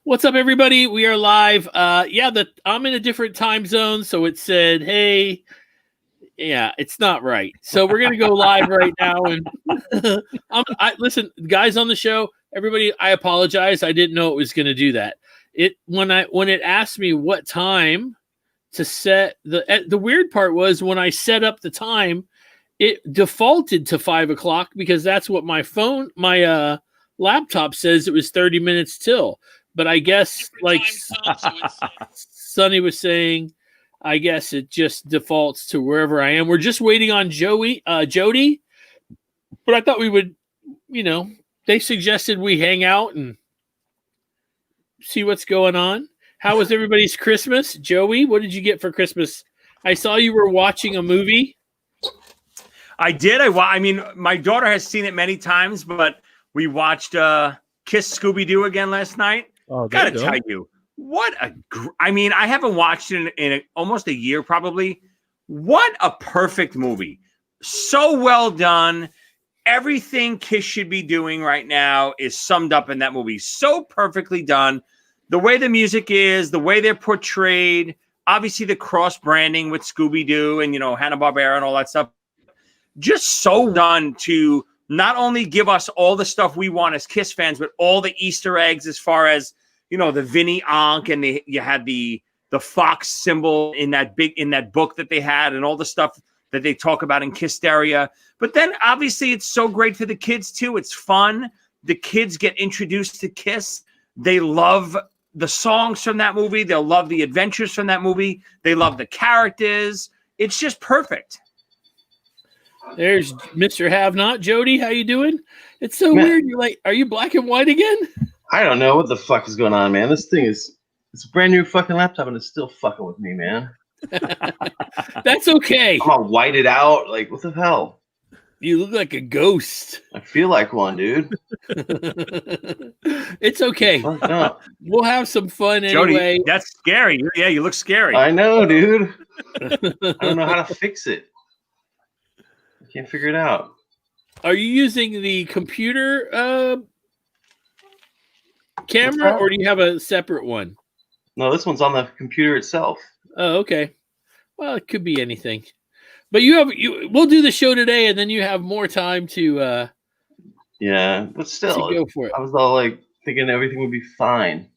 What's up, everybody? We are live. I'm in a different time zone, so it said, "Hey, yeah, it's not right." So we're gonna go live right now, and listen, guys on the show, everybody. I apologize. I didn't know it was gonna do that. When it asked me what time to set the weird part was when I set up the time, it defaulted to 5 o'clock because that's what my laptop says. It was 30 minutes till. But I guess, like Sonny was saying, I guess it just defaults to wherever I am. We're just waiting on Jody. But I thought we would, they suggested we hang out and see what's going on. How was everybody's Christmas? Joey, what did you get for Christmas? I saw you were watching a movie. I did. I mean, my daughter has seen it many times, but we watched Kiss Scooby-Doo again last night. Oh, gotta tell you, I haven't watched it in almost a year, probably. What a perfect movie. So well done. Everything Kiss should be doing right now is summed up in that movie. So perfectly done. The way the music is, the way they're portrayed, obviously the cross-branding with Scooby-Doo and, Hanna-Barbera and all that stuff. Just so done to not only give us all the stuff we want as Kiss fans, but all the Easter eggs as far as, the Vinny Onk, and you had the fox symbol in that book that they had, and all the stuff that they talk about in Kissteria. But then obviously it's so great for the kids too. It's fun. The kids get introduced to Kiss. They love the songs from that movie. They'll love the adventures from that movie. They love the characters. It's just perfect. There's Mr. Have Not. Jody, how you doing? It's so weird. You're like, are you black and white again? I don't know what the fuck is going on, man. This thing it's a brand new fucking laptop and it's still fucking with me, man. That's okay. I'm all whited out. Like, what the hell? You look like a ghost. I feel like one, dude. It's okay. No. We'll have some fun Jody, anyway. that's scary. Yeah, you look scary. I know, dude. I don't know how to fix it. I can't figure it out. Are you using the computer camera, or do you have a separate one? No, this one's on the computer itself. Oh, okay. Well, it could be anything. But we'll do the show today, and then you have more time to. Yeah, but still, go for it. I was all like thinking everything would be fine.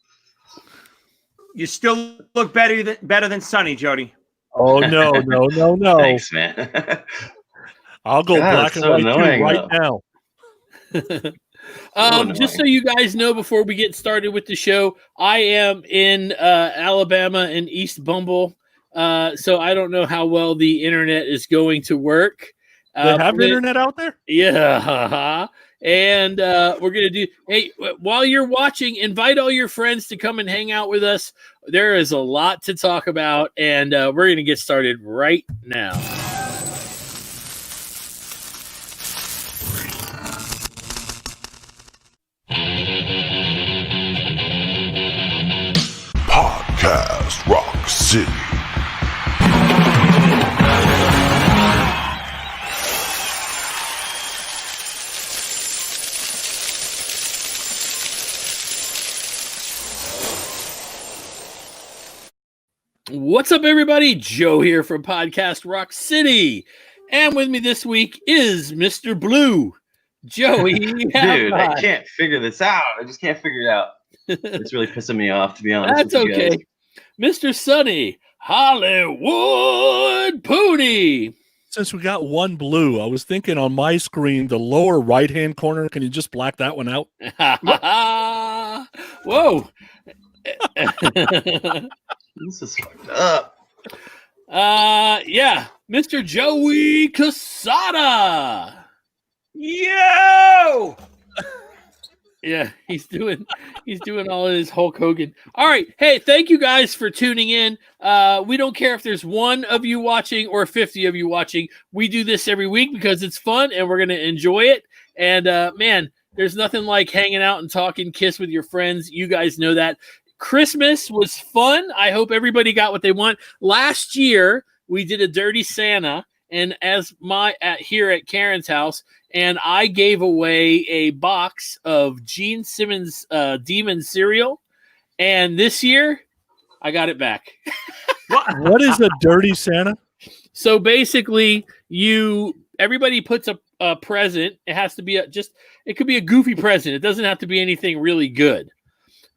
You still look better than Sonny, Jody. Oh no! Thanks, man. I'll go black and white too right now. Just so you guys know, before we get started with the show, I am in Alabama in East Bumble, so I don't know how well the internet is going to work. They have internet out there? Yeah. And we're going to do, hey, while you're watching, invite all your friends to come and hang out with us. There is a lot to talk about, and we're going to get started right now. Podcast Rock City. What's up, everybody? Joe here from Podcast Rock City. And with me this week is Mr. Blue. Joey. Dude, I can't figure this out. I just can't figure it out. It's really pissing me off, to be honest. That's okay. Mr. Sonny, Hollywood Pooty. Since we got one Blue, I was thinking on my screen, the lower right-hand corner, can you just black that one out? Whoa. This is fucked up. Yeah. Mr. Joey Casada. Yo! Yeah, he's doing all of his Hulk Hogan. All right. Hey, thank you guys for tuning in. We don't care if there's one of you watching or 50 of you watching. We do this every week because it's fun and we're going to enjoy it. And man, there's nothing like hanging out and talking Kiss with your friends. You guys know that. Christmas was fun. I hope everybody got what they want. Last year, we did a Dirty Santa, and here at Karen's house, and I gave away a box of Gene Simmons Demon cereal, And this year, I got it back. What is a dirty Santa? So basically, everybody puts a present. It has to be it could be a goofy present. It doesn't have to be anything really good.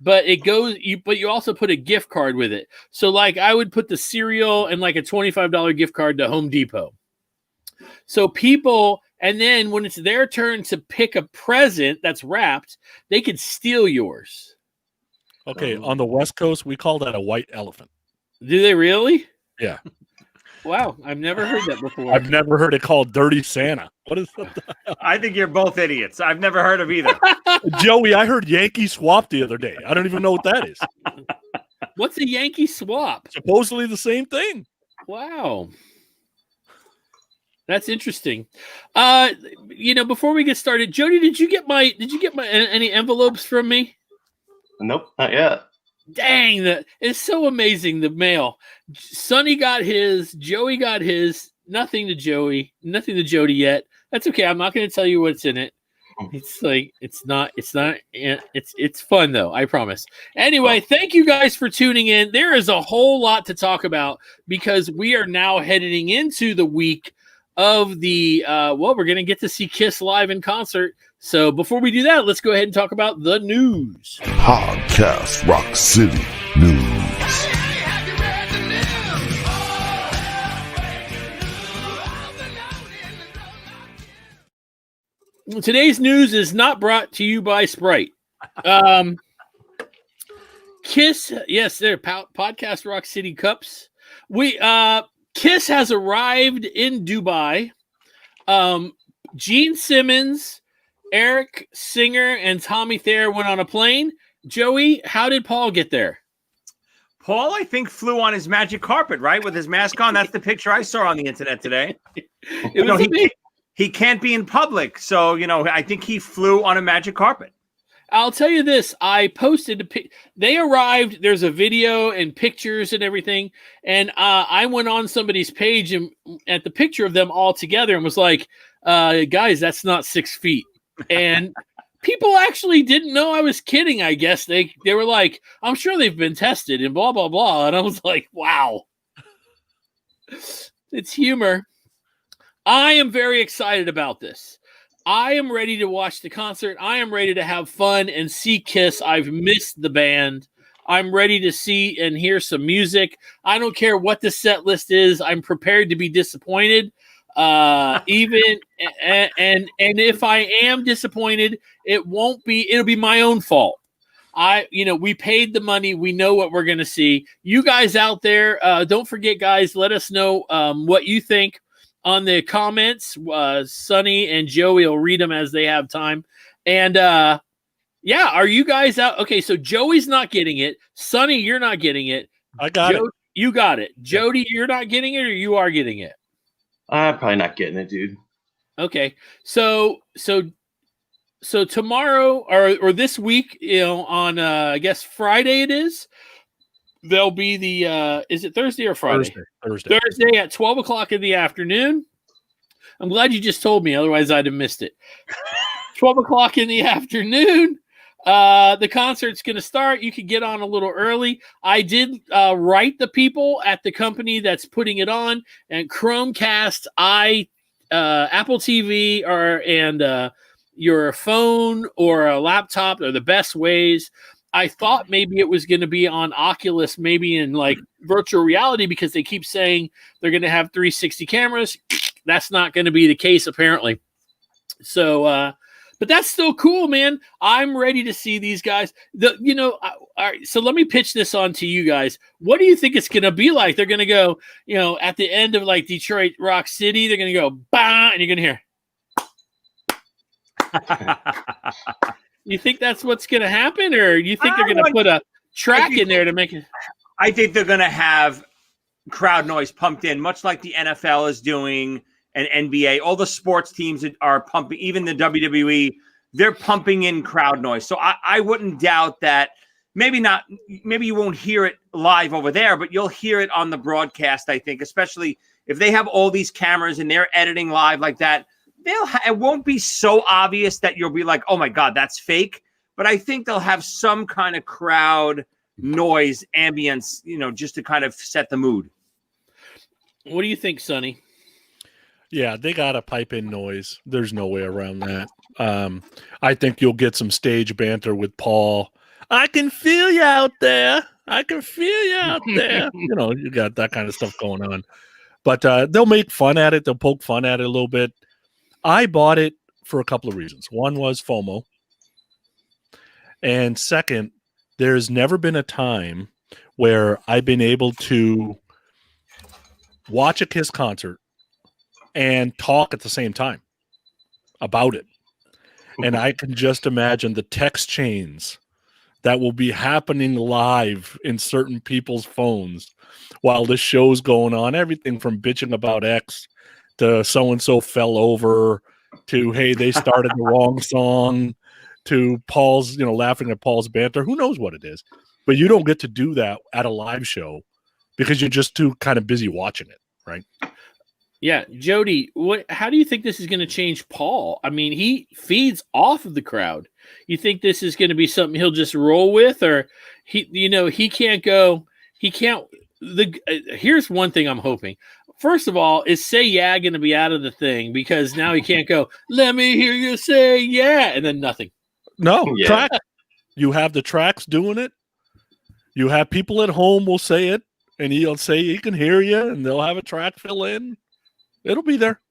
But you also put a gift card with it. So like I would put the cereal and like a $25 gift card to Home Depot. So people, and then when it's their turn to pick a present that's wrapped, they could steal yours. Okay, on the West Coast, we call that a white elephant. Do they really? Yeah. Wow, I've never heard that before. I've never heard it called dirty Santa. What is that? I think you're both idiots. I've never heard of either. Joey, I heard Yankee swap the other day. I don't even know what that is. What's a Yankee swap? Supposedly the same thing. Wow. That's interesting. Before we get started, Jody, did you get any envelopes from me? Nope, not yet. Dang, it's so amazing, the mail. Sonny got his, Joey got his, nothing to Jody yet. That's okay. I'm not going to tell you what's in it. It's fun though, I promise. Anyway, thank you guys for tuning in. There is a whole lot to talk about because we are now heading into the week of the we're going to get to see Kiss live in concert. So before we do that, let's go ahead and talk about the news. Podcast Rock City News. Today's news is not brought to you by Sprite. Kiss, yes, they're Podcast Rock City Cups. Kiss has arrived in Dubai. Gene Simmons, Eric Singer, and Tommy Thayer went on a plane. Joey, how did Paul get there? Paul, I think, flew on his magic carpet, right? With his mask on. That's the picture I saw on the internet today. He can't be in public. So, I think he flew on a magic carpet. I'll tell you this. I posted they arrived. There's a video and pictures and everything. And I went on somebody's page and at the picture of them all together and was like, guys, that's not 6 feet. And people actually didn't know I was kidding, I guess. They were like, I'm sure they've been tested and blah, blah, blah. And I was like, wow. It's humor. I am very excited about this. I am ready to watch the concert. I am ready to have fun and see Kiss. I've missed the band. I'm ready to see and hear some music. I don't care what the set list is. I'm prepared to be disappointed. And if I am disappointed, it'll be my own fault. We paid the money. We know what we're going to see. You guys out there, don't forget, guys, let us know what you think on the comments. Sonny and Joey will read them as they have time. And are you guys out? Okay, so Joey's not getting it. Sonny, you're not getting it. I got it. You got it. Jody, you're not getting it, or you are getting it? I'm probably not getting it, dude. Okay. So tomorrow or this week, on I guess Friday it is. There'll be is it Thursday or Friday? Thursday at 12 o'clock in the afternoon. I'm glad you just told me, otherwise I'd have missed it. 12 o'clock in the afternoon. The concert's going to start. You could get on a little early. I did write the people at the company that's putting it on, and Chromecast, Apple TV, and your phone or a laptop are the best ways. I thought maybe it was going to be on Oculus, maybe in like virtual reality, because they keep saying they're going to have 360 cameras. That's not going to be the case, apparently. So, but that's still cool, man. I'm ready to see these guys. All right, so let me pitch this on to you guys. What do you think it's going to be like? They're going to go, at the end of like Detroit Rock City, they're going to go, bah, and you're going to hear. You think that's what's going to happen, or you think they're going to put a track in there to make it? I think they're going to have crowd noise pumped in, much like the NFL is doing and NBA. All the sports teams are pumping, even the WWE, they're pumping in crowd noise. So I wouldn't doubt that. Maybe not. Maybe you won't hear it live over there, but you'll hear it on the broadcast, I think, especially if they have all these cameras and they're editing live like that. It won't be so obvious that you'll be like, oh my God, that's fake. But I think they'll have some kind of crowd noise, ambience, just to kind of set the mood. What do you think, Sonny? Yeah, they got to pipe in noise. There's no way around that. I think you'll get some stage banter with Paul. I can feel you out there. I can feel you out there. You got that kind of stuff going on. But they'll make fun at it. They'll poke fun at it a little bit. I bought it for a couple of reasons. One was FOMO. And second, there's never been a time where I've been able to watch a Kiss concert and talk at the same time about it. And I can just imagine the text chains that will be happening live in certain people's phones while this show's going on. Everything from bitching about X to so-and-so fell over to, hey, they started the wrong song to Paul's, laughing at Paul's banter. Who knows what it is? But you don't get to do that at a live show because you're just too kind of busy watching it, right? Yeah, Jody, how do you think this is going to change Paul? I mean, he feeds off of the crowd. You think this is going to be something he'll just roll with, or he can't go? He can't. Here's one thing I'm hoping. First of all, is "Say Yeah" going to be out of the thing because now he can't go? Let me hear you say yeah, and then nothing. No, Yeah. track. You have the tracks doing it. You have people at home will say it, and he'll say he can hear you, and they'll have a track fill in. It'll be there.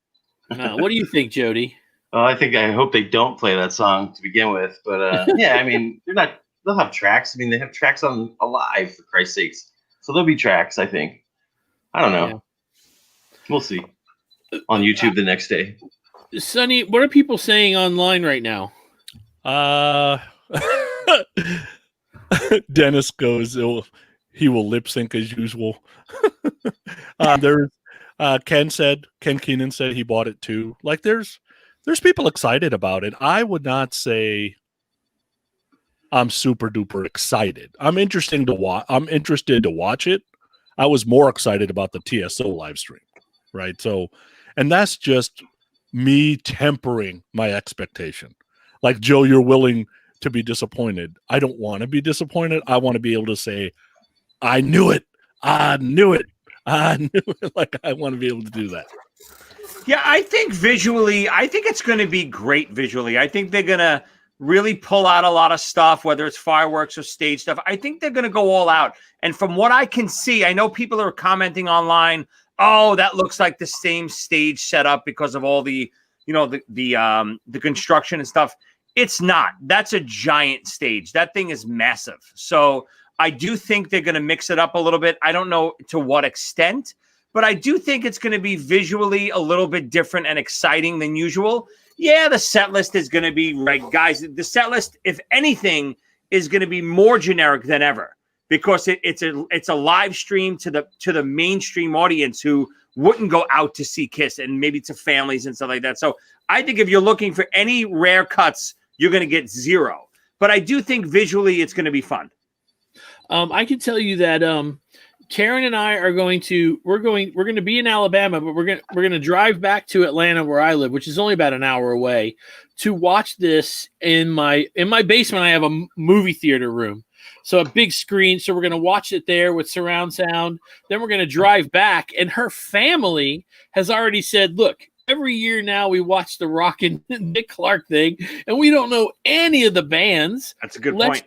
What do you think, Jody? Well, I hope they don't play that song to begin with. But yeah, I mean, they'll have tracks. I mean, they have tracks on Alive, for Christ's sakes. So there'll be tracks, I think. I don't know. Yeah. We'll see. On YouTube the next day. Sonny, what are people saying online right now? Dennis goes, he will lip sync as usual. Ken Keenan said he bought it too. Like there's people excited about it. I would not say I'm super duper excited. I'm interested to watch it. I was more excited about the TSO live stream, right? So, and that's just me tempering my expectation. Like Joe, you're willing to be disappointed. I don't want to be disappointed. I want to be able to say, I knew it. I knew it. I knew it. Like I want to be able to do that. Yeah, I think visually, it's going to be great visually. I think they're going to really pull out a lot of stuff, whether it's fireworks or stage stuff. I think they're going to go all out. And from what I can see, I know people are commenting online, oh, that looks like the same stage setup because of all the, the construction and stuff. It's not. That's a giant stage. That thing is massive. So I do think they're going to mix it up a little bit. I don't know to what extent, but I do think it's going to be visually a little bit different and exciting than usual. Yeah, the set list is going to be right, guys. The set list, if anything, is going to be more generic than ever because it's a live stream to the mainstream audience who wouldn't go out to see Kiss, and maybe to families and stuff like that. So I think if you're looking for any rare cuts, you're going to get zero. But I do think visually it's going to be fun. I can tell you that Karen and I are going to be in Alabama, but we're going to drive back to Atlanta where I live, which is only about an hour away, to watch this in my basement. I have a movie theater room, so a big screen. So we're going to watch it there with surround sound. Then we're going to drive back, and her family has already said, "Look, every year now we watch the Rockin' Dick Clark thing, and we don't know any of the bands." That's a good point.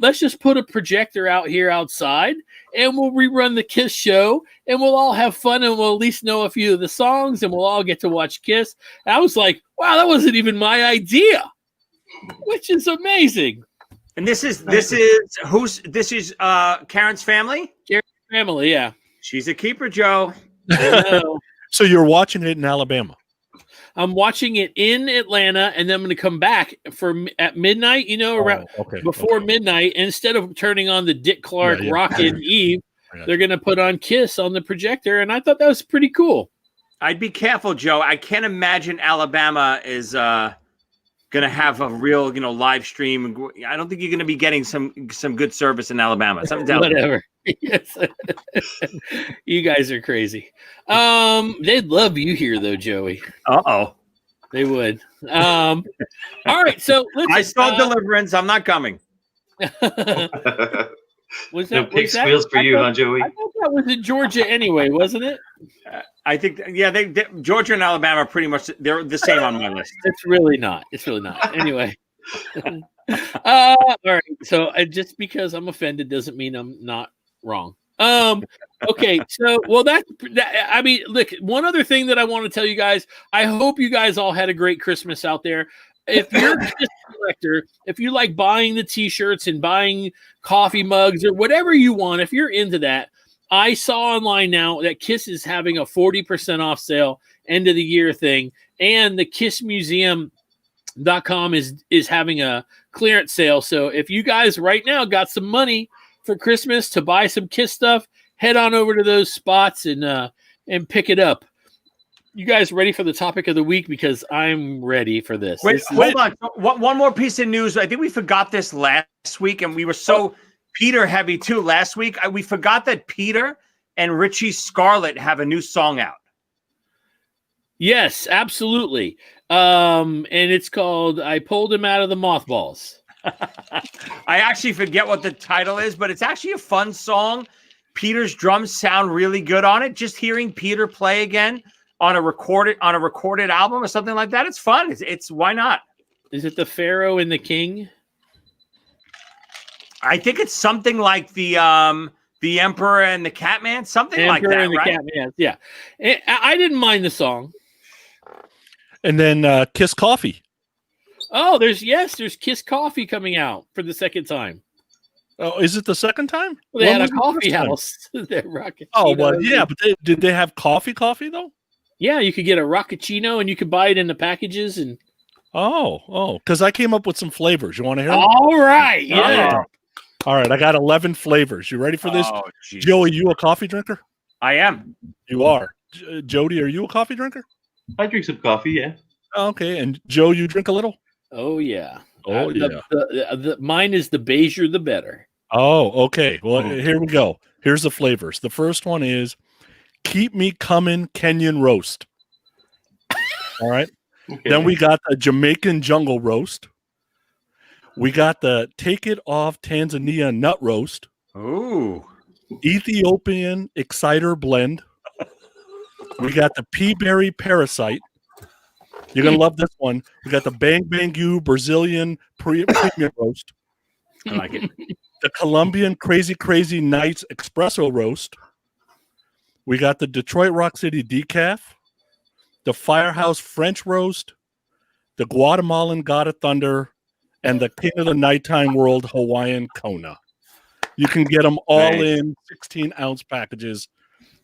Let's just put a projector out here outside and we'll rerun the Kiss show and we'll all have fun and we'll at least know a few of the songs and we'll all get to watch Kiss. And I was like, wow, that wasn't even my idea, which is amazing. And this is Karen's family? Karen's family, yeah. She's a keeper, Joe. So you're watching it in Alabama? I'm watching it in Atlanta, and then I'm going to come back at midnight, before midnight. And instead of turning on the Dick Clark Rockin' Eve, they're going to put on Kiss on the projector. And I thought that was pretty cool. I'd be careful, Joe. I can't imagine Alabama is going to have a real, live stream. I don't think you're going to be getting some good service in Alabama. Whatever. Yes. You guys are crazy. They'd love you here though, Joey. Uh-oh. They would. All right, so I saw Deliverance. I'm not coming. Was No that pig squeals for you, huh, Joey? I thought that was in Georgia anyway, wasn't it? I think, yeah, Georgia and Alabama are pretty much they're the same on my list. It's really not. Anyway. All right. So just because I'm offended doesn't mean I'm not wrong. Okay. So, well, I mean, look, one other thing that I want to tell you guys, I hope you guys all had a great Christmas out there. If you're a Kiss collector, if you like buying the t-shirts and buying coffee mugs or whatever you want, if you're into that, I saw online now that Kiss is having a 40% off sale, end of the year thing, and the Kiss Museum.com is having a clearance sale. So if you guys right now got some money for Christmas to buy some Kiss stuff, head on over to those spots and pick it up. You guys ready for the topic of the week? Because I'm ready for this. Wait, hold on. One more piece of news. I think we forgot this last week, and we were so Peter heavy too last week. We forgot that Peter and Richie Scarlett have a new song out. Yes, absolutely. And it's called "I Pulled Him Out of the Mothballs." I actually forget what the title is, but it's actually a fun song. Peter's drums sound really good on it. Just hearing Peter play again on a recorded album or something like that, it's fun. It's why not? Is it the Pharaoh and the King? I think it's something like the Emperor and the Catman, something like that, and right? The Catman, yeah. I didn't mind the song. And then Kiss Coffee. Oh, there's Kiss Coffee coming out for the second time. Oh, is it the second time? Well, they When had a was the coffee first time? house. Oh, well, yeah, but did they have coffee though? Yeah, you could get a Roccacino and you could buy it in the packages. And because I came up with some flavors. You want to hear them? all right, yeah. All right, I got 11 flavors. You ready for this? Oh, geez. Joey, you a coffee drinker? I am. You are. Jody, are you a coffee drinker? I drink some coffee, yeah. Okay, and Joe, you drink a little? Oh yeah. Oh yeah. Mine is the bezier the better. Oh, okay. Well, here we go. Here's the flavors. The first one is Keep Me Comin' Kenyan Roast. All right. Okay. Then we got the Jamaican Jungle Roast. We got the Take It Off Tanzania Nut Roast. Ooh. Ethiopian Exciter Blend. We got the Pea Berry Parasite. You're going to love this one. We got the Bang Bang You Brazilian Premium Roast. I like it. The Colombian Crazy Crazy Nights Espresso Roast. We got the Detroit Rock City Decaf. The Firehouse French Roast. The Guatemalan God of Thunder. And the King of the Nighttime World Hawaiian Kona. You can get them all in 16-ounce packages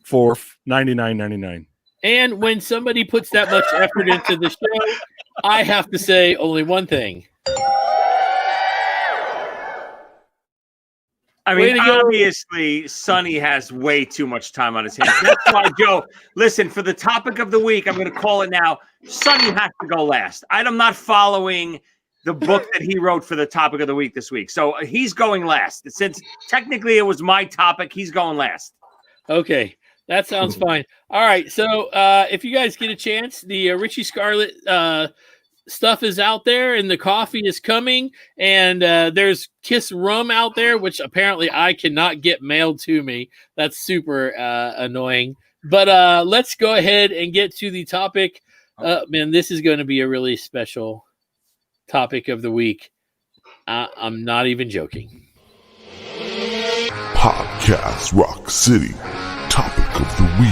for $99.99. And when somebody puts that much effort into the show, I have to say only one thing. I mean, obviously, Sonny has way too much time on his hands. That's why, Joe, listen, for the topic of the week, I'm going to call it now. Sonny has to go last. I'm not following the book that he wrote for the topic of the week this week. So he's going last. Since technically it was my topic, he's going last. Okay. That sounds fine. All right. So if you guys get a chance, the Richie Scarlett stuff is out there and the coffee is coming. And there's Kiss rum out there, which apparently I cannot get mailed to me. That's super annoying. But let's go ahead and get to the topic. Man, this is going to be a really special topic of the week. I'm not even joking. Podcast Rock City. Topic of the week.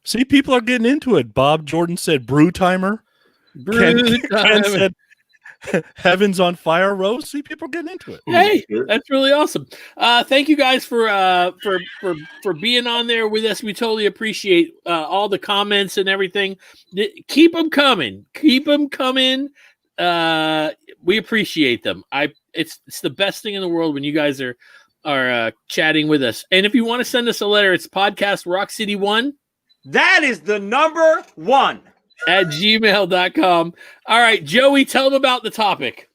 See, people are getting into it. Bob Jordan said brew timer. Ken said Heaven's on Fire roast. See, people are getting into it. Hey, that's really awesome. Thank you guys for being on there with us. We totally appreciate all the comments and everything. Keep them coming. Keep them coming. We appreciate them. It's the best thing in the world when you guys are chatting with us. And if you want to send us a letter, it's podcast Rock City 1. That is the number 1. At gmail.com. All right, Joey, tell them about the topic.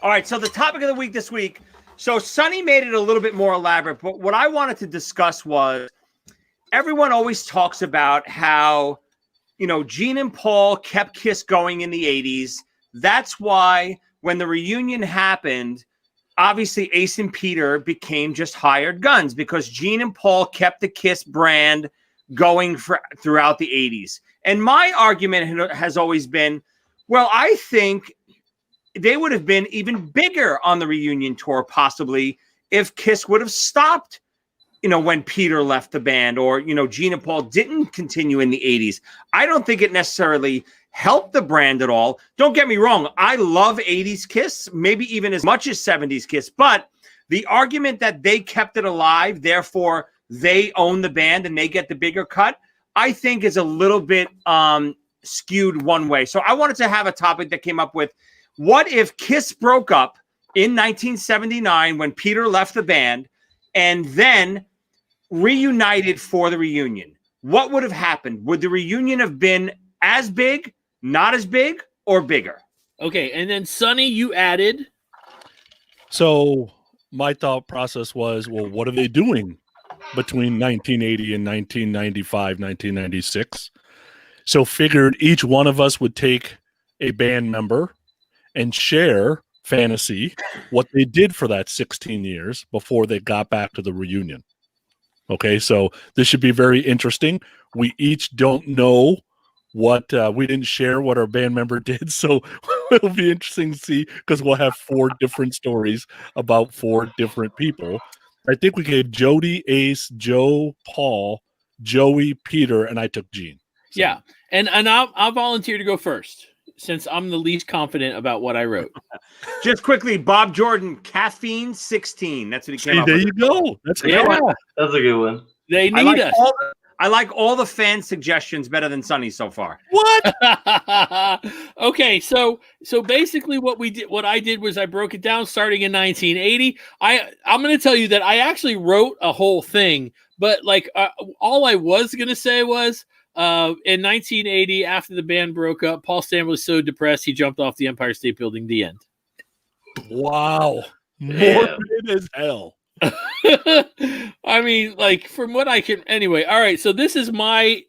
All right, so the topic of the week this week. So Sonny made it a little bit more elaborate, but what I wanted to discuss was everyone always talks about how, Gene and Paul kept Kiss going in the 80s. That's why when the reunion happened, obviously Ace and Peter became just hired guns because Gene and Paul kept the Kiss brand going throughout the 80s. And my argument has always been, well, I think they would have been even bigger on the reunion tour, possibly, if Kiss would have stopped, when Peter left the band or, Gene and Paul didn't continue in the 80s. I don't think it necessarily helped the brand at all. Don't get me wrong. I love 80s Kiss, maybe even as much as 70s Kiss. But the argument that they kept it alive, therefore they own the band and they get the bigger cut, I think is a little bit skewed one way. So I wanted to have a topic that came up with, what if Kiss broke up in 1979 when Peter left the band and then reunited for the reunion? What would have happened? Would the reunion have been as big, not as big, or bigger? Okay, and then Sonny, you added. So my thought process was, well, what are they doing between 1980 and 1995, 1996? So figured each one of us would take a band member and share fantasy what they did for that 16 years before they got back to the reunion. Okay, so this should be very interesting. We each don't know what we didn't share what our band member did, so it'll be interesting to see because we'll have 4 different stories about 4 different people. I think we gave Jody, Ace, Joe, Paul, Joey, Peter, and I took Gene. So. Yeah, and I'll volunteer to go first since I'm the least confident about what I wrote. Just quickly, Bob Jordan, caffeine 16. That's what he came up there with. You go. That's a Yeah. good one. That's a good one. They need us. I like all the fan suggestions better than Sonny so far. What? Okay, so basically what I did was I broke it down starting in 1980. I'm going to tell you that I actually wrote a whole thing, but all I was going to say was in 1980, after the band broke up, Paul Stanley was so depressed he jumped off the Empire State Building. The end. Wow. Morbid as hell. I mean, from what I can. Anyway, all right. So this is my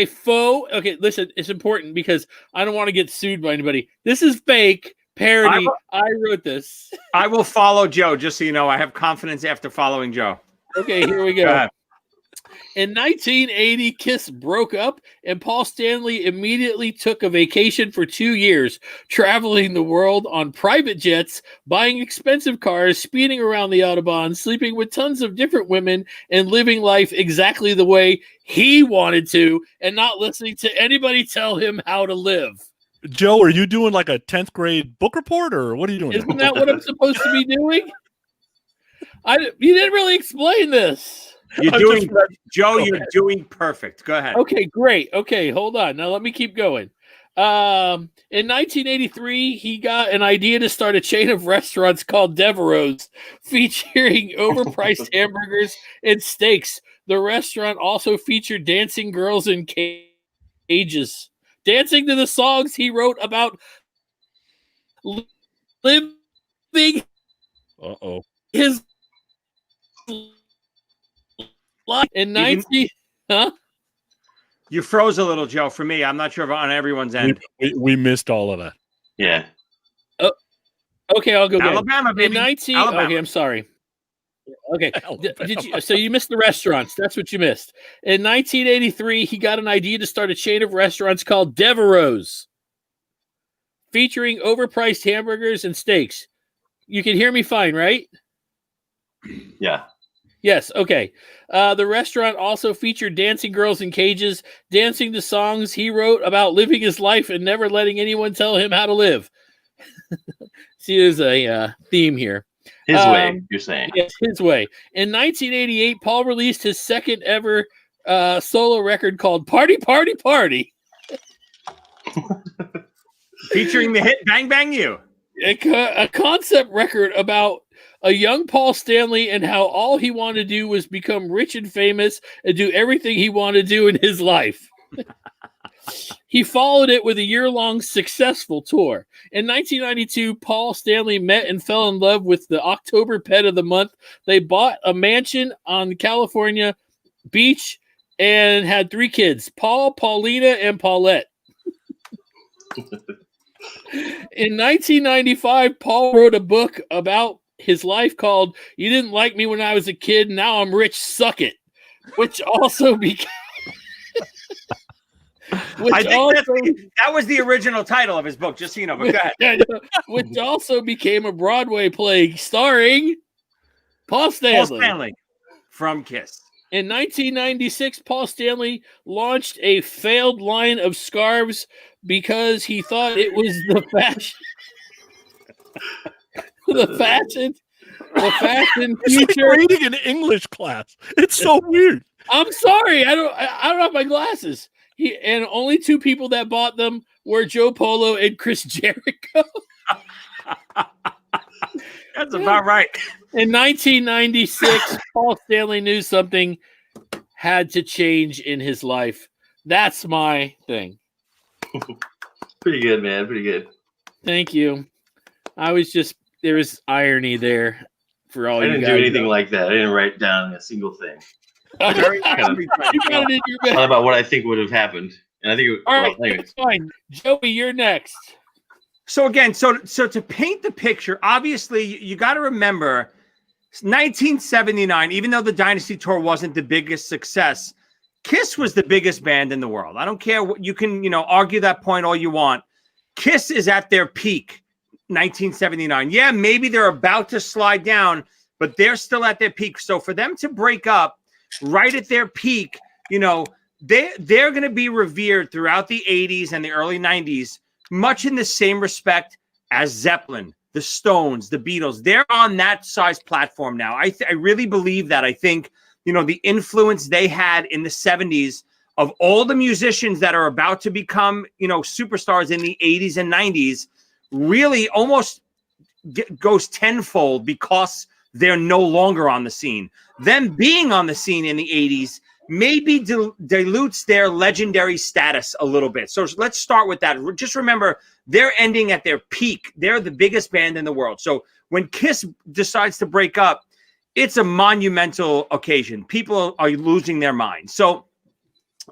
faux. Okay, listen, it's important because I don't want to get sued by anybody. This is fake parody. I wrote this. I will follow Joe, just so you know. I have confidence after following Joe. Okay, here we go. In 1980, Kiss broke up, and Paul Stanley immediately took a vacation for 2 years, traveling the world on private jets, buying expensive cars, speeding around the Autobahn, sleeping with tons of different women, and living life exactly the way he wanted to, and not listening to anybody tell him how to live. Joe, are you doing like a 10th grade book report, or what are you doing? Isn't that what I'm supposed to be doing? You didn't really explain this. You're doing, Joe, you're doing perfect. Go ahead. Okay, great. Okay, hold on. Now let me keep going. In 1983, he got an idea to start a chain of restaurants called Devereaux's, featuring overpriced hamburgers and steaks. The restaurant also featured dancing girls in cages, dancing to the songs he wrote about living his life in 19. Huh? You froze a little, Joe, for me. I'm not sure if on everyone's end. We missed all of that. Yeah. Oh, okay, I'll go again. Alabama, baby. Alabama. Okay, I'm sorry. Okay. So you missed the restaurants. That's what you missed. In 1983, he got an idea to start a chain of restaurants called Devereaux's, featuring overpriced hamburgers and steaks. You can hear me fine, right? Yeah. Yes, okay. The restaurant also featured dancing girls in cages, dancing to songs he wrote about living his life and never letting anyone tell him how to live. See, there's a theme here. His way, you're saying. Yes, his way. In 1988, Paul released his second ever solo record called Party, Party, Party. Featuring the hit Bang Bang You. A concept record about a young Paul Stanley and how all he wanted to do was become rich and famous and do everything he wanted to do in his life. He followed it with a year-long successful tour. In 1992, Paul Stanley met and fell in love with the October pet of the month. They bought a mansion on California beach and had 3 kids, Paul, Paulina, and Paulette. In 1995, Paul wrote a book about his life called You Didn't Like Me When I Was a Kid, Now I'm Rich, Suck It, which also became... I think that was the original title of his book, just so you know. But go ahead. Which also became a Broadway play starring Paul Stanley. Paul Stanley from Kiss. In 1996, Paul Stanley launched a failed line of scarves because he thought it was the fashion. the fashion It's like future. reading an English class. It's so weird. I'm sorry, I don't have my glasses. And only 2 people that bought them were Joe Polo and Chris Jericho. That's about right. In 1996, Paul Stanley knew something had to change in his life. That's my thing. Pretty good, man. Pretty good. Thank you. I was just, there was irony there for all I you guys. didn't do anything like that. I didn't write down a single thing. Very, Kind You got it in your Thought bed. about what I think would have happened, and I think it, All right, well, anyways. that's fine. Joey, you're next. So again, so to paint the picture, obviously you got to remember 1979, even though the Dynasty Tour wasn't the biggest success, Kiss was the biggest band in the world. I don't care what you can, argue that point all you want. Kiss is at their peak, 1979. Yeah, maybe they're about to slide down, but they're still at their peak. So for them to break up right at their peak, they're going to be revered throughout the 80s and the early 90s, much in the same respect as Zeppelin, the Stones, the Beatles. They're on that size platform now. I really believe that. I think, the influence they had in the 70s of all the musicians that are about to become, superstars in the 80s and 90s really almost goes tenfold because they're no longer on the scene. Them being on the scene in the 80s maybe dilutes their legendary status a little bit. So let's start with that. Just remember, they're ending at their peak. They're the biggest band in the world. So when Kiss decides to break up, it's a monumental occasion. People are losing their minds. So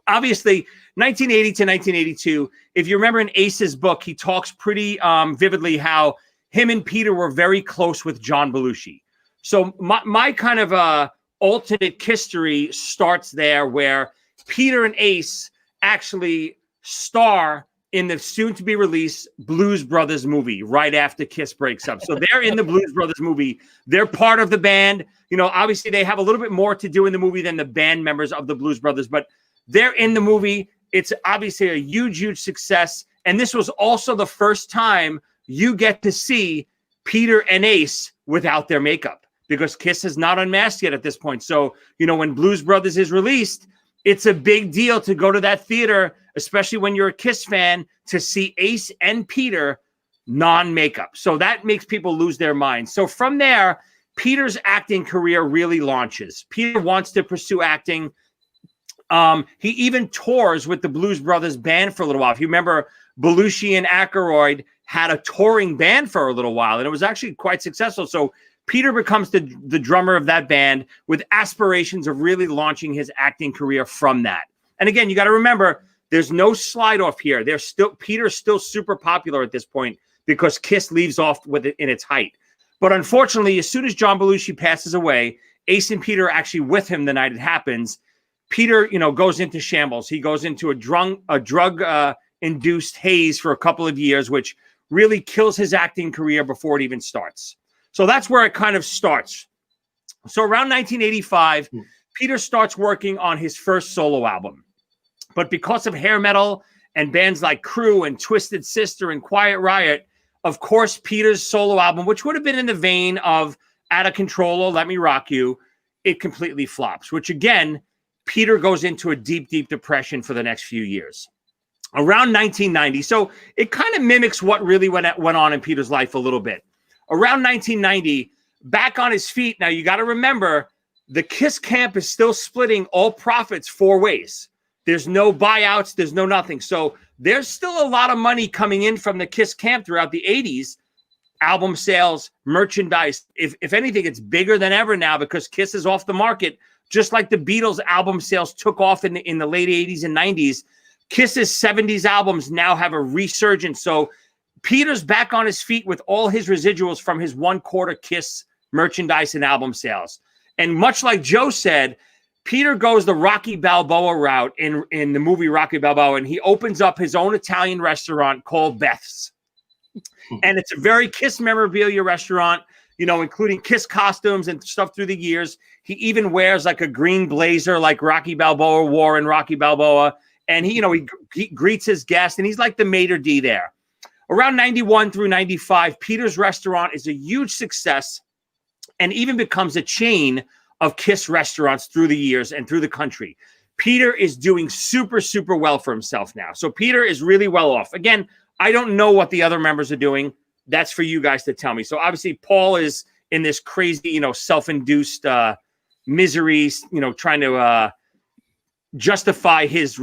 obviously, 1980 to 1982, if you remember in Ace's book, he talks pretty vividly how him and Peter were very close with John Belushi. So my kind of alternate history starts there, where Peter and Ace actually star in the soon-to-be released Blues Brothers movie right after Kiss breaks up. So they're in the Blues Brothers movie. They're part of the band. Obviously they have a little bit more to do in the movie than the band members of the Blues Brothers, but they're in the movie. It's obviously a huge, huge success. And this was also the first time you get to see Peter and Ace without their makeup, because Kiss is not unmasked yet at this point. So, when Blues Brothers is released, it's a big deal to go to that theater, especially when you're a Kiss fan, to see Ace and Peter non-makeup. So that makes people lose their minds. So from there, Peter's acting career really launches. Peter wants to pursue acting. He even tours with the Blues Brothers band for a little while. If you remember, Belushi and Aykroyd had a touring band for a little while, and it was actually quite successful. So Peter becomes the drummer of that band with aspirations of really launching his acting career from that. And again, you got to remember, there's no slide off here. Peter's still super popular at this point because Kiss leaves off with it in its height. But unfortunately, as soon as John Belushi passes away, Ace and Peter are actually with him the night it happens. Peter, goes into shambles. He goes into a drug-induced haze for a couple of years, which really kills his acting career before it even starts. So that's where it kind of starts. So around 1985, Peter starts working on his first solo album. But because of hair metal and bands like Crew and Twisted Sister and Quiet Riot, of course, Peter's solo album, which would have been in the vein of Out of Control or Let Me Rock You, it completely flops, which again, Peter goes into a deep, deep depression for the next few years. Around 1990, so it kind of mimics what really went on in Peter's life a little bit. Around 1990, back on his feet. Now, you got to remember, the Kiss camp is still splitting all profits 4 ways. There's no buyouts. There's no nothing. So there's still a lot of money coming in from the Kiss camp throughout the 80s. Album sales, merchandise. If anything, it's bigger than ever now because Kiss is off the market. Just like the Beatles album sales took off in the late 80s and 90s, Kiss's 70s albums now have a resurgence. So Peter's back on his feet with all his residuals from his one quarter Kiss merchandise and album sales. And much like Joe said, Peter goes the Rocky Balboa route in the movie Rocky Balboa, and he opens up his own Italian restaurant called Beth's. And it's a very Kiss memorabilia restaurant, including Kiss costumes and stuff through the years. He even wears like a green blazer like Rocky Balboa wore in Rocky Balboa. And he greets his guests, and he's like the maitre d' there. Around 91 through 95, Peter's restaurant is a huge success and even becomes a chain of Kiss restaurants through the years and through the country. Peter is doing super, super well for himself now. So Peter is really well off. Again, I don't know what the other members are doing. That's for you guys to tell me. So obviously Paul is in this crazy, self-induced misery, trying to justify his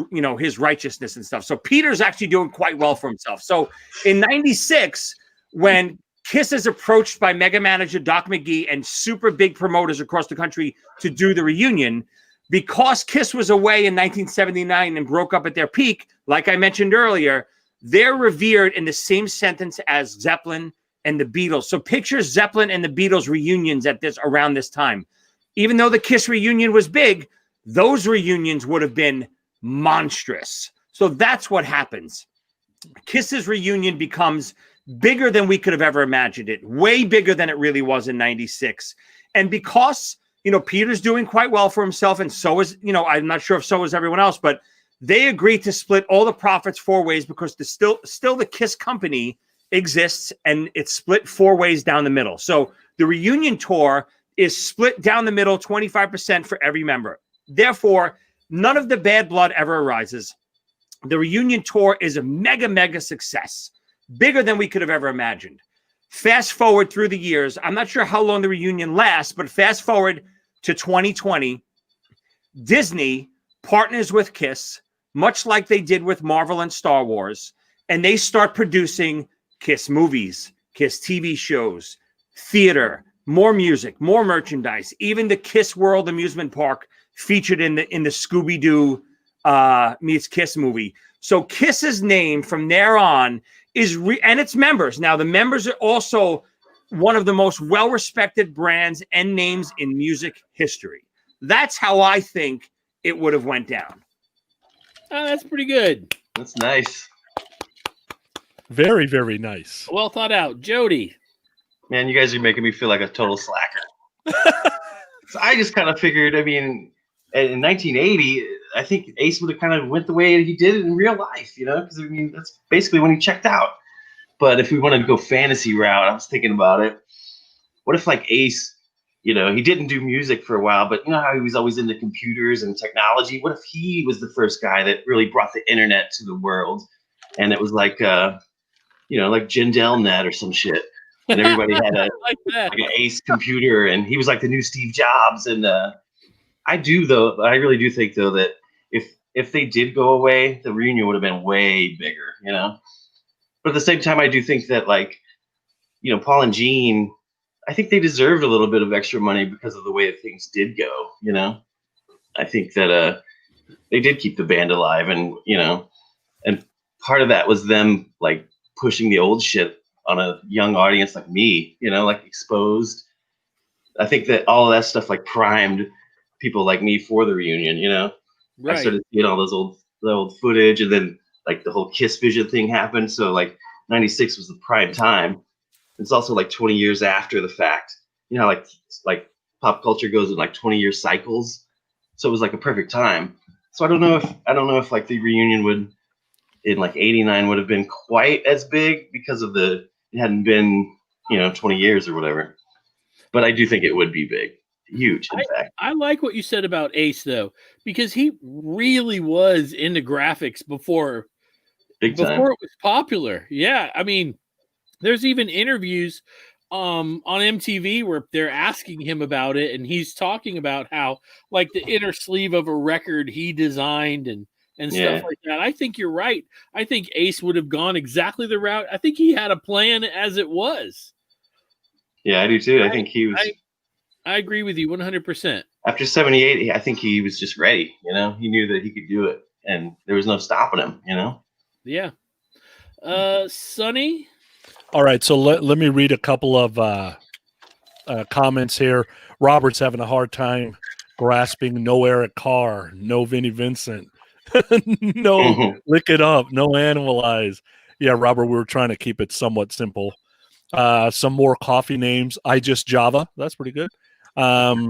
righteousness and stuff. So Peter's actually doing quite well for himself. So in 96, when Kiss is approached by mega manager Doc McGee and super big promoters across the country to do the reunion, because Kiss was away in 1979 and broke up at their peak, like I mentioned earlier, they're revered in the same sentence as Zeppelin and the Beatles. So picture Zeppelin and the Beatles reunions around this time. Even though the Kiss reunion was big, those reunions would have been monstrous. So that's what happens. Kiss's reunion becomes bigger than we could have ever imagined it, way bigger than it really was in 96. And because, Peter's doing quite well for himself, and so is, I'm not sure if so is everyone else, but they agreed to split all the profits 4 ways because still the Kiss company exists, and it's split 4 ways down the middle. So the reunion tour is split down the middle, 25% for every member. Therefore, none of the bad blood ever arises. The reunion tour is a mega, mega success, bigger than we could have ever imagined. Fast forward through the years, I'm not sure how long the reunion lasts, but fast forward to 2020, Disney partners with Kiss, much like they did with Marvel and Star Wars, and they start producing Kiss movies, Kiss TV shows, theater, more music, more merchandise. Even the Kiss World amusement park featured in the Scooby-Doo meets Kiss movie. So Kiss's name from there on is and its members. Now the members are also one of the most well-respected brands and names in music history. That's how I think it would have went down. Oh, that's pretty good. That's nice. Very, very nice. Well thought out. Jody. Man, you guys are making me feel like a total slacker. So I just kind of figured, in 1980, I think Ace would have kind of went the way he did in real life, because that's basically when he checked out. But if we wanted to go fantasy route, I was thinking about it. What if like Ace, he didn't do music for a while, but how he was always into computers and technology? What if he was the first guy that really brought the internet to the world? And it was like, like JinDelNet or some shit. And everybody had like an Ace computer, and he was like the new Steve Jobs. And I really do think though that if they did go away, the reunion would have been way bigger, But at the same time, I do think that Paul and Gene, I think they deserved a little bit of extra money because of the way that things did go, I think that they did keep the band alive, and and part of that was them like pushing the old shit on a young audience like me, like Exposed. I think that all of that stuff like primed people like me for the reunion, Right. I started seeing all the old footage, and then like the whole Kiss Vision thing happened. So like 96 was the prime time. It's also like 20 years after the fact, like pop culture goes in like 20-year cycles. So it was like a perfect time. So I don't know if like the reunion would in like 89 would have been quite as big because of it hadn't been, 20 years or whatever. But I do think it would be big. Huge, in fact. I like what you said about Ace, though, because he really was into graphics before it was popular. Yeah, there's even interviews on MTV where they're asking him about it, and he's talking about how, like, the inner sleeve of a record he designed and and stuff like that. I think you're right. I think Ace would have gone exactly the route. I think he had a plan as it was. Yeah, I do too. I think he was. I agree with you 100%. After 78, I think he was just ready. He knew that he could do it, and there was no stopping him. Yeah. Sonny? All right, so let me read a couple of comments here. Robert's having a hard time grasping no Eric Carr, no Vinnie Vincent, no Lick It Up, no Animalize. Yeah, Robert, we were trying to keep it somewhat simple. Some more coffee names. I Just Java. That's pretty good. I've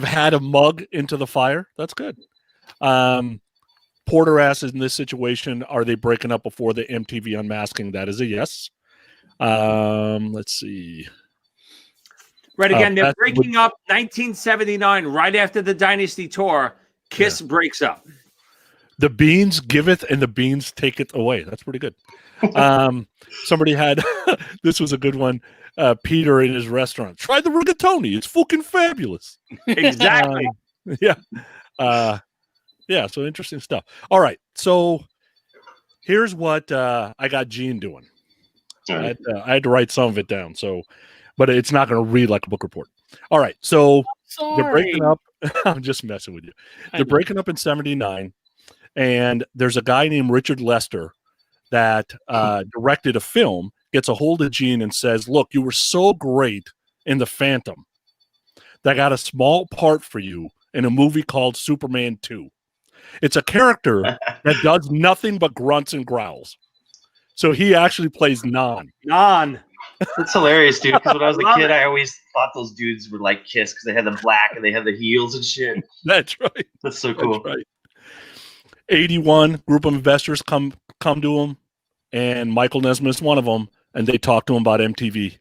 had a mug into the fire. That's good. Porter asks, in this situation, are they breaking up before the MTV Unmasking? That is a yes. Let's see. Right, again, they're breaking up 1979, right after the Dynasty tour. Kiss breaks up. The Beans giveth and the Beans taketh away. That's pretty good. Somebody had, this was a good one, Peter in his restaurant. Try the rigatoni. It's fucking fabulous. Exactly. Yeah. Yeah, so interesting stuff. All right, so here's what I got Gene doing. I had to write some of it down, but it's not going to read like a book report. All right, so they're breaking up. I'm just messing with you. They're breaking up in 79, and there's a guy named Richard Lester that directed a film, gets a hold of Gene and says, look, you were so great in The Phantom that I got a small part for you in a movie called Superman 2. It's a character that does nothing but grunts and growls. So he actually plays Non. That's hilarious, dude. Because when I was a kid, I always thought those dudes were like Kiss because they had the black and they had the heels and shit. That's right. That's so cool. That's right. 81 group of investors come to him, and Michael Nesmith's one of them, and they talk to him about MTV.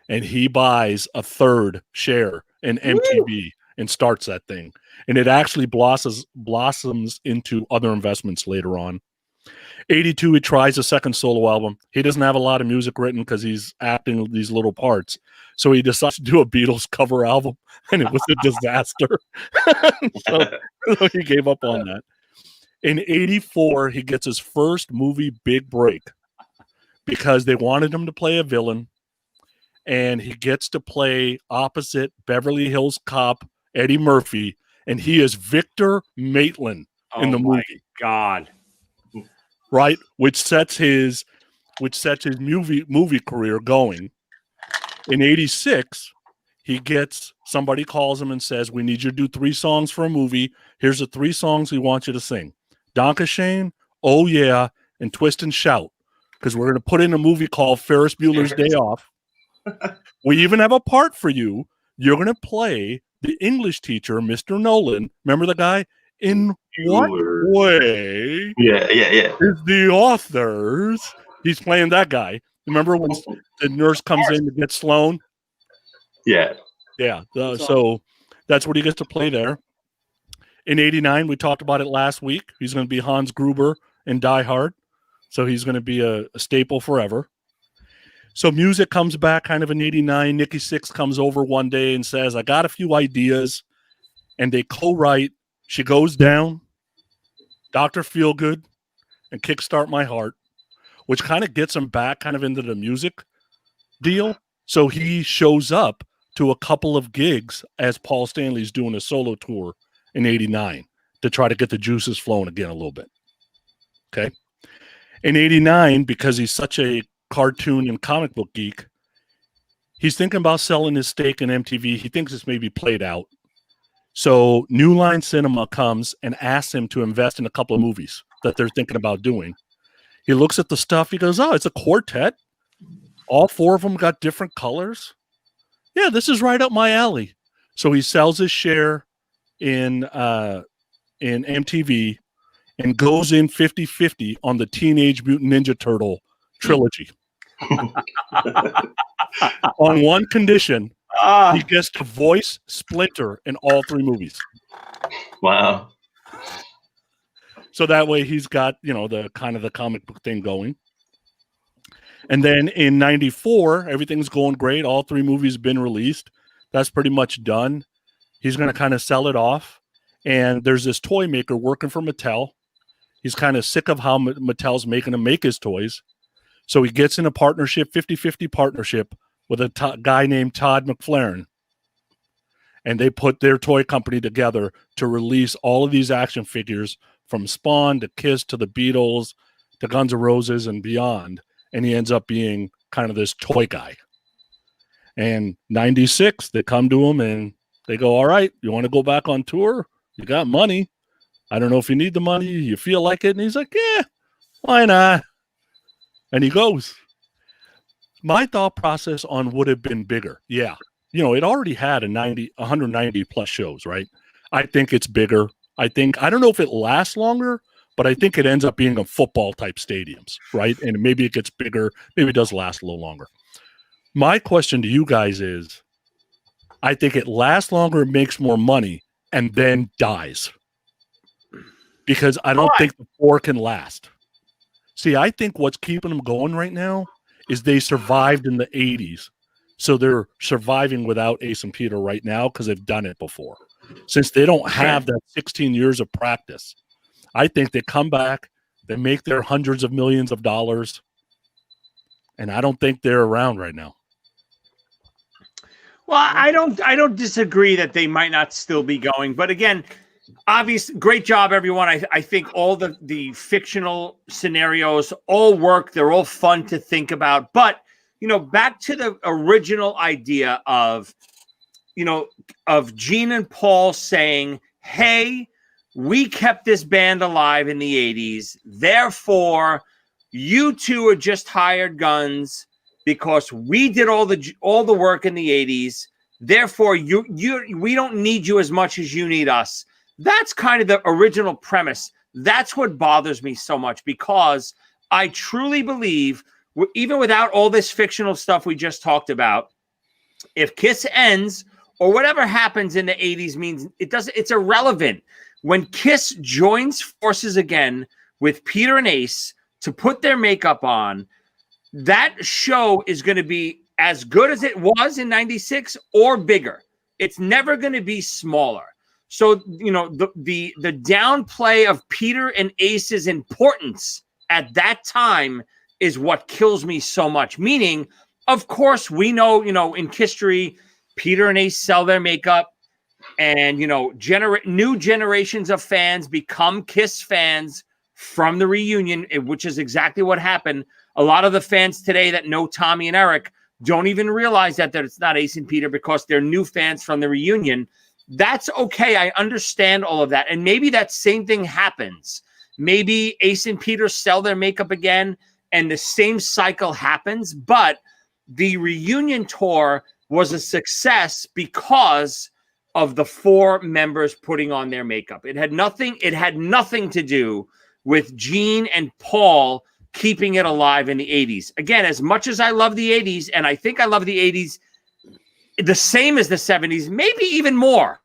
And he buys a third share in MTV and starts that thing. And it actually blossoms into other investments later on. 82, he tries a second solo album. He doesn't have a lot of music written because he's acting these little parts. So he decides to do a Beatles cover album, and it was a disaster. so he gave up on that. In 84, he gets his first movie big break because they wanted him to play a villain, and he gets to play opposite Beverly Hills Cop Eddie Murphy, and he is Victor Maitland in the movie. Oh, my God. Right, which sets his movie career going. In 86, somebody calls him and says, we need you to do 3 songs for a movie. Here's the 3 songs we want you to sing. Donka Shane, Oh Yeah, and Twist and Shout. Because we're going to put in a movie called Ferris Bueller's Day Off. We even have a part for you. You're going to play the English teacher, Mr. Nolan. Remember the guy? In what way is the authors? He's playing that guy. Remember when the nurse comes in to get Sloan? Yeah. So that's what he gets to play there. In 89, we talked about it last week. He's going to be Hans Gruber in Die Hard. So he's going to be a staple forever. So music comes back kind of in 89. Nikki Sixx comes over one day and says, I got a few ideas. And they co-write She Goes Down, Dr. Feelgood, and Kickstart My Heart, which kind of gets him back kind of into the music deal. So he shows up to a couple of gigs as Paul Stanley's doing a solo tour in 89 to try to get the juices flowing again a little bit. Okay. In 89, because he's such a cartoon and comic book geek, he's thinking about selling his stake in MTV. He thinks it's maybe played out. So New Line Cinema comes and asks him to invest in a couple of movies that they're thinking about doing. He looks at the stuff. He goes, oh, it's a quartet. All 4 of them got different colors. Yeah, this is right up my alley. So he sells his share in MTV and goes in 50-50 on the Teenage Mutant Ninja Turtle trilogy. On one condition, he gets to voice Splinter in all 3 movies. Wow. So that way he's got, the kind of the comic book thing going. And then in 94, everything's going great. All 3 movies have been released. That's pretty much done. He's going to kind of sell it off. And there's this toy maker working for Mattel. He's kind of sick of how Mattel's making him make his toys. So he gets in a partnership, 50-50 partnership with a guy named Todd McFarlane. And they put their toy company together to release all of these action figures from Spawn to Kiss to the Beatles to Guns N' Roses and beyond. And he ends up being kind of this toy guy. And 96, they come to him and they go, all right, you want to go back on tour? You got money. I don't know if you need the money. You feel like it? And he's like, yeah, why not? And he goes. My thought process on would have been bigger. Yeah. It already had 190 plus shows, right? I think it's bigger. I don't know if it lasts longer, but I think it ends up being a football type stadiums, right? And maybe it gets bigger. Maybe it does last a little longer. My question to you guys is, I think it lasts longer, makes more money, and then dies. Because I don't think the 4 can last. See, I think what's keeping them going right now is they survived in the 80s. So they're surviving without Ace and Peter right now because they've done it before. Since they don't have that 16 years of practice, I think they come back, they make their hundreds of millions of dollars, and I don't think they're around right now. Well, I don't disagree that they might not still be going, but again, obviously, great job, everyone. I think all the fictional scenarios all work. They're all fun to think about, but back to the original idea of Gene and Paul saying, "Hey, we kept this band alive in the '80s, therefore, you two are just hired guns." Because we did all the work in the 80s, therefore we don't need you as much as you need us. That's kind of the original premise. That's what bothers me so much, because I truly believe, even without all this fictional stuff we just talked about, if Kiss ends or whatever happens in the 80s means it's irrelevant. When Kiss joins forces again with Peter and Ace to put their makeup on, that show is going to be as good as it was in 96 or bigger. It's never going to be smaller. So, the downplay of Peter and Ace's importance at that time is what kills me so much. Meaning, of course, we know, in history, Peter and Ace sell their makeup and, new generations of fans become Kiss fans from the reunion, which is exactly what happened. A lot of the fans today that know Tommy and Eric don't even realize that it's not Ace and Peter because they're new fans from the reunion. That's okay. I understand all of that. And maybe that same thing happens. Maybe Ace and Peter sell their makeup again and the same cycle happens. But the reunion tour was a success because of the 4 members putting on their makeup. It had nothing to do with Gene and Paul keeping it alive in the 80s. Again, as much as I love the 80s, and I think I love the 80s the same as the 70s, maybe even more.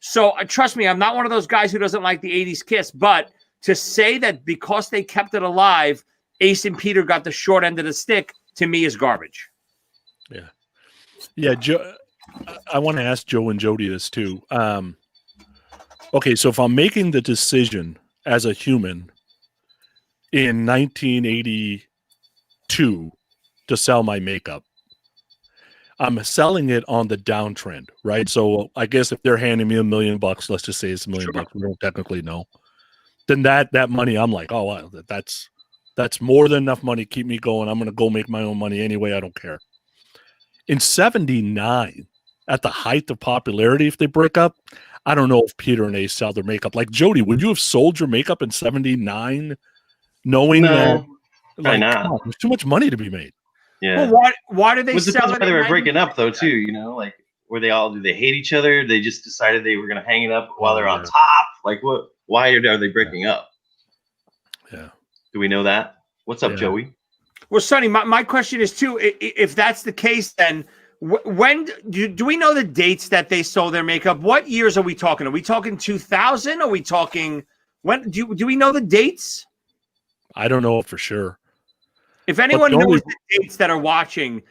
So trust me, I'm not one of those guys who doesn't like the 80s Kiss, but to say that because they kept it alive, Ace and Peter got the short end of the stick, to me is garbage. Yeah. Yeah, Joe, I want to ask Joe and Jody this too. Okay, so if I'm making the decision as a human in 1982 to sell my makeup, I'm selling it on the downtrend, right? So I guess if they're handing me $1 million, let's just say it's $1 million, we don't technically know, then that money, I'm like, oh, wow, that's more than enough money to keep me going. I'm going to go make my own money anyway. I don't care. In 79, at the height of popularity, if they break up, I don't know if Peter and Ace sell their makeup. Like, Jody, would you have sold your makeup in 79 knowing that like, on, there's too much money to be made? Yeah. Well, why did they sell it? Why they were breaking up, though, too, like, were they all, do they hate each other? They just decided they were going to hang it up while they're on top? Like, what? Why are they breaking up? Yeah. Do we know that? What's up, Joey? Well, Sonny, my question is, too, if that's the case, then when do we know the dates that they sold their makeup? What years are we talking? Are we talking 2000? Are we talking when? Do we know the dates? I don't know for sure. If anyone knows the dates that are watching,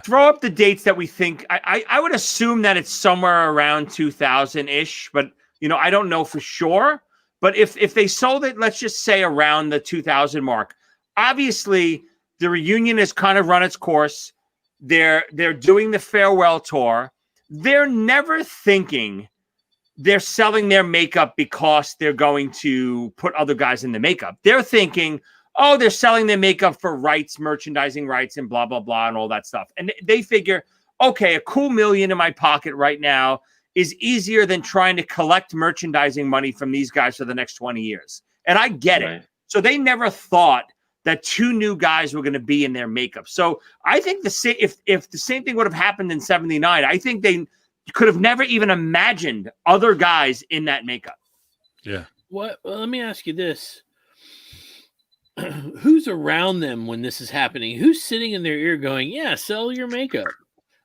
throw up the dates that we think. I would assume that it's somewhere around 2000-ish, but You know, I don't know for sure, but if they sold it, let's just say around the 2000 mark, obviously the reunion has kind of run its course. They're doing the farewell tour. They're never thinking they're selling their makeup because they're going to put other guys in the makeup. They're thinking, oh, they're selling their makeup for rights, merchandising rights, and blah, blah, blah, and all that stuff. And they figure, okay, a cool $1 million in my pocket right now is easier than trying to collect merchandising money from these guys for the next 20 years. And I get it. So they never thought that 2 new guys were going to be in their makeup. So I think if the same thing would have happened in 79, I think they could have never even imagined other guys in that makeup. Yeah. Well, let me ask you this. Who's around them when this is happening? Who's sitting in their ear going, yeah, sell your makeup?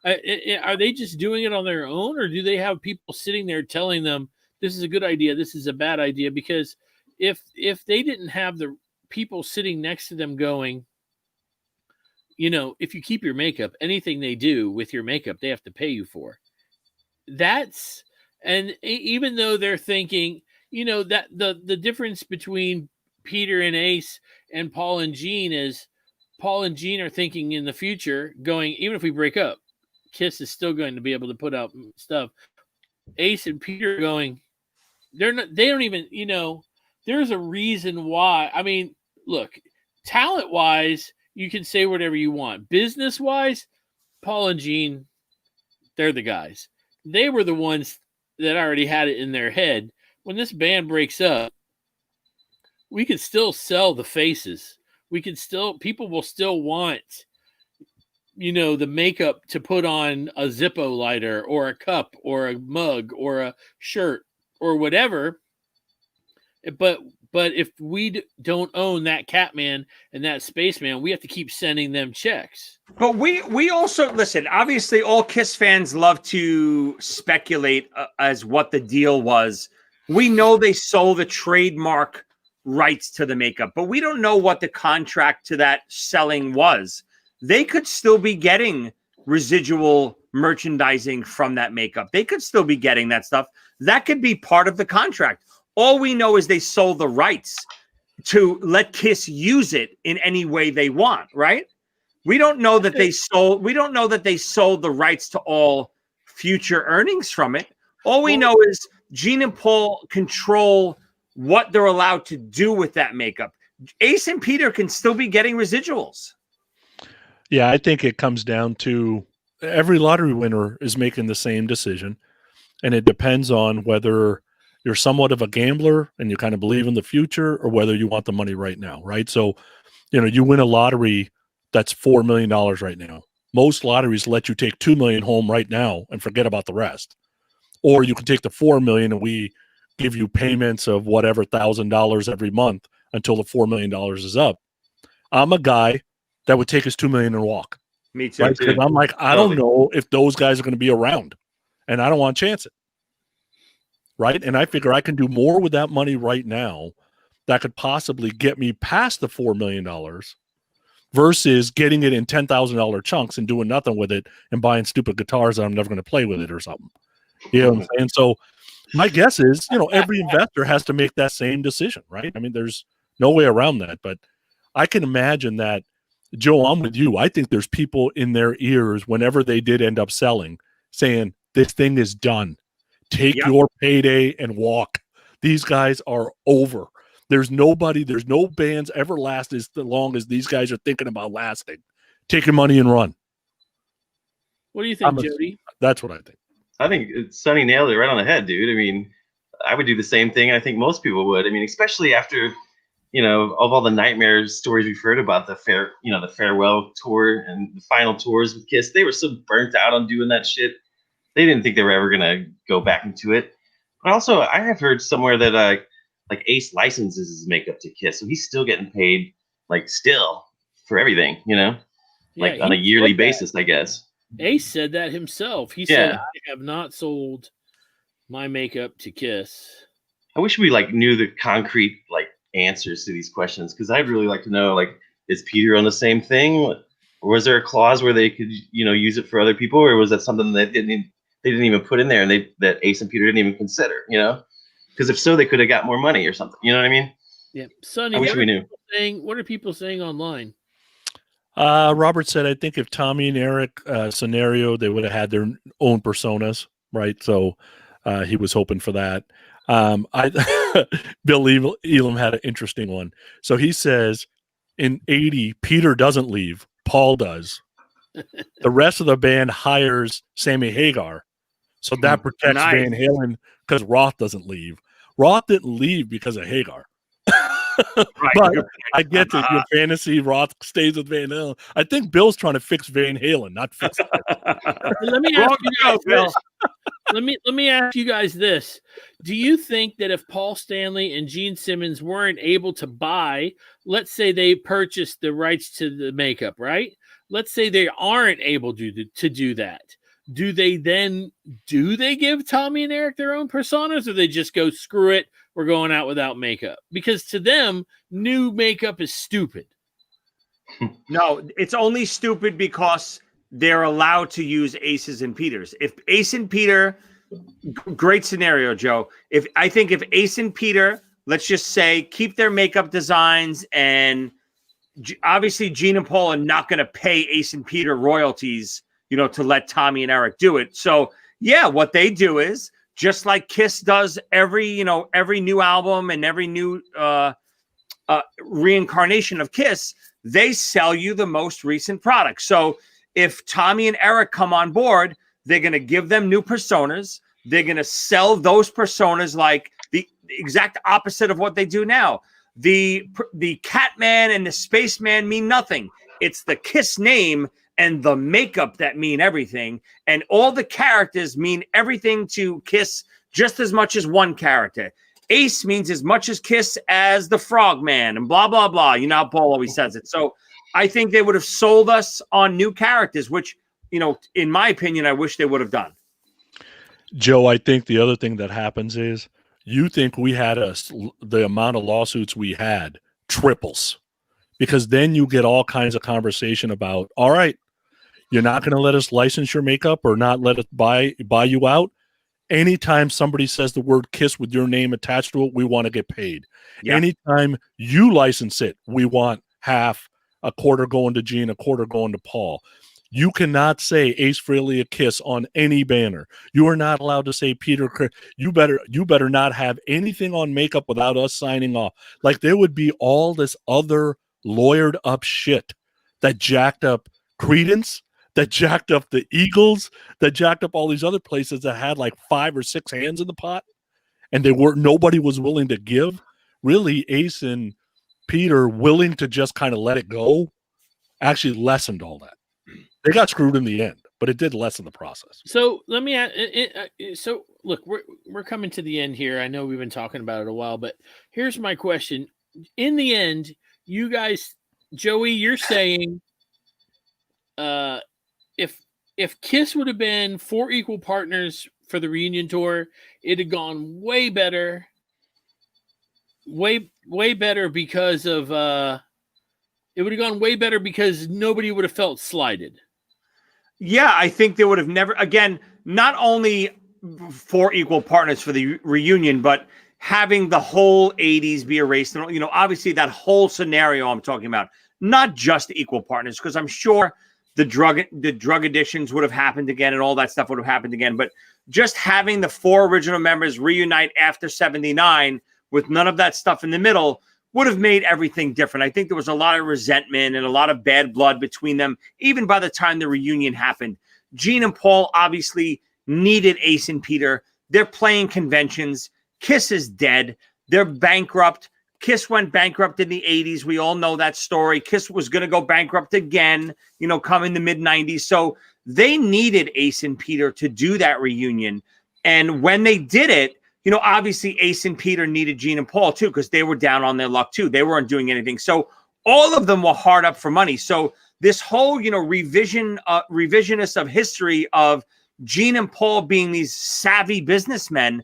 Are they just doing it on their own, or do they have people sitting there telling them this is a good idea, this is a bad idea? Because if they didn't have the people sitting next to them going, you know, if you keep your makeup, anything they do with your makeup, they have to pay you for. And even though they're thinking, you know, that the difference between Peter and Ace and Paul and Gene is Paul and Gene are thinking in the future, going, even if we break up, Kiss is still going to be able to put out stuff. Ace and Peter are going, they don't even, you know, there's a reason why. I mean, look, talent wise, you can say whatever you want. Business wise, Paul and Gene, they're the guys. They were the ones that already had it in their head. When this band breaks up, we could still sell the faces. People will still want, you know, the makeup to put on a Zippo lighter or a cup or a mug or a shirt or whatever. But if we don't own that Catman and that Spaceman, we have to keep sending them checks. But we also, listen, obviously all Kiss fans love to speculate as what the deal was. We know they sold the trademark rights to the makeup, but we don't know what the contract to that selling was. They could still be getting residual merchandising from that makeup. They could still be getting that stuff. That could be part of the contract. All we know is they sold the rights to let Kiss use it in any way they want, right? We don't know that they sold the rights to all future earnings from it. All we know is Gene and Paul control what they're allowed to do with that makeup. Ace and Peter can still be getting residuals. Yeah, I think it comes down to every lottery winner is making the same decision. And it depends on whether you're somewhat of a gambler and you kind of believe in the future or whether you want the money right now, right? So, you know, you win a lottery that's $4 million right now. Most lotteries let you take $2 million home right now and forget about the rest. Or you can take the $4 million and we give you payments of whatever $1,000 every month until the $4 million is up. I'm a guy that would take his $2 million and walk. Me too. Right? Because I'm like, I don't know if those guys are going to be around, and I don't want to chance it. Right? And I figure I can do more with that money right now that could possibly get me past the $4 million versus getting it in $10,000 chunks and doing nothing with it and buying stupid guitars that I'm never going to play with it or something. You know what I'm saying? So my guess is, you know, every investor has to make that same decision, right? I mean, there's no way around that. But I can imagine that, Joe, I'm with you. I think there's people in their ears whenever they did end up selling saying, this thing is done. Take your payday and walk. These guys are over. There's no bands ever last as long as these guys are thinking about lasting. Take your money and run. What do you think, Jody? That's what I think. I think Sonny nailed it right on the head, dude. I mean, I would do the same thing. I think most people would. I mean, especially after, you know, of all the nightmare stories we've heard about the farewell tour and the final tours with Kiss, they were so burnt out on doing that shit. They didn't think they were ever gonna go back into it. But also, I have heard somewhere that like Ace licenses his makeup to Kiss, so he's still getting paid still for everything, you know, on a yearly basis, I guess. Ace said that himself. He said, I have not sold my makeup to Kiss. I wish we knew the concrete answers to these questions, because I'd really like to know, is Peter on the same thing? Or was there a clause where they could, use it for other people, or was that something that they didn't even put in there and that Ace and Peter didn't even consider, Because if so, they could have got more money or something. You know what I mean? Yeah, Sonny. I wish we knew. What are people saying online? Robert said, I think if Tommy and Eric scenario, they would have had their own personas, right? So he was hoping for that. Bill Elam had an interesting one. So he says in 80, Peter doesn't leave, Paul does. The rest of the band hires Sammy Hagar. So that protects Van Halen because Roth doesn't leave. Roth didn't leave because of Hagar. Right. But I get that your fantasy Roth stays with Van Halen. I think Bill's trying to fix Van Halen, not fix it. Let me ask you guys this. Let me ask you guys this. Do you think that if Paul Stanley and Gene Simmons weren't able to buy, let's say they purchased the rights to the makeup, right? Let's say they aren't able to do that. Do they give Tommy and Eric their own personas, or they just go, screw it, we're going out without makeup? Because to them, new makeup is stupid. No, it's only stupid because they're allowed to use Aces and Peters. If Ace and Peter, great scenario, Joe. If Ace and Peter, let's just say, keep their makeup designs, and obviously Gene and Paul are not going to pay Ace and Peter royalties, to let Tommy and Eric do it. So yeah, what they do is, just like Kiss does every new album and every new reincarnation of Kiss, they sell you the most recent product. So if Tommy and Eric come on board, they're going to give them new personas. They're going to sell those personas like the exact opposite of what they do now. The Catman and the Spaceman mean nothing. It's the Kiss name and the makeup that mean everything. And all the characters mean everything to Kiss just as much as one character. Ace means as much as Kiss as the Frogman and blah, blah, blah. You know how Paul always says it. So I think they would have sold us on new characters, which, in my opinion, I wish they would have done. Joe, I think the other thing that happens is you think we had the amount of lawsuits we had triples, because then you get all kinds of conversation about, all right, you're not going to let us license your makeup or not let us buy you out. Anytime somebody says the word Kiss with your name attached to it, we want to get paid. Yeah. Anytime you license it, we want half, a quarter going to Gene, a quarter going to Paul. You cannot say Ace Frehley a Kiss on any banner. You are not allowed to say Peter. You better not have anything on makeup without us signing off. Like there would be all this other lawyered up shit that jacked up Creedence, that jacked up the Eagles, that jacked up all these other places that had like 5 or 6 hands in the pot, and nobody was willing to give. Really, Ace and Peter willing to just kind of let it go actually lessened all that. They got screwed in the end, but it did lessen the process. So let me add. So look, we're coming to the end here. I know we've been talking about it a while, but here's my question. In the end, you guys, Joey, you're saying, if Kiss would have been 4 equal partners for the reunion tour, it'd have gone way better. Way better because of it would have gone way better because nobody would have felt slighted. Yeah, I think they would have never, again, not only 4 equal partners for the reunion, but having the whole 80s be erased. And, obviously that whole scenario I'm talking about, not just equal partners, because I'm sure the drug additions would have happened again and all that stuff would have happened again. But just having the 4 original members reunite after 79 with none of that stuff in the middle would have made everything different. I think there was a lot of resentment and a lot of bad blood between them, even by the time the reunion happened. Gene and Paul obviously needed Ace and Peter. They're playing conventions. Kiss is dead. They're bankrupt. Kiss went bankrupt in the 80s. We all know that story. Kiss was going to go bankrupt again, come in the mid-90s. So they needed Ace and Peter to do that reunion. And when they did it, obviously Ace and Peter needed Gene and Paul too, because they were down on their luck too. They weren't doing anything. So all of them were hard up for money. So this whole, revisionist of history of Gene and Paul being these savvy businessmen,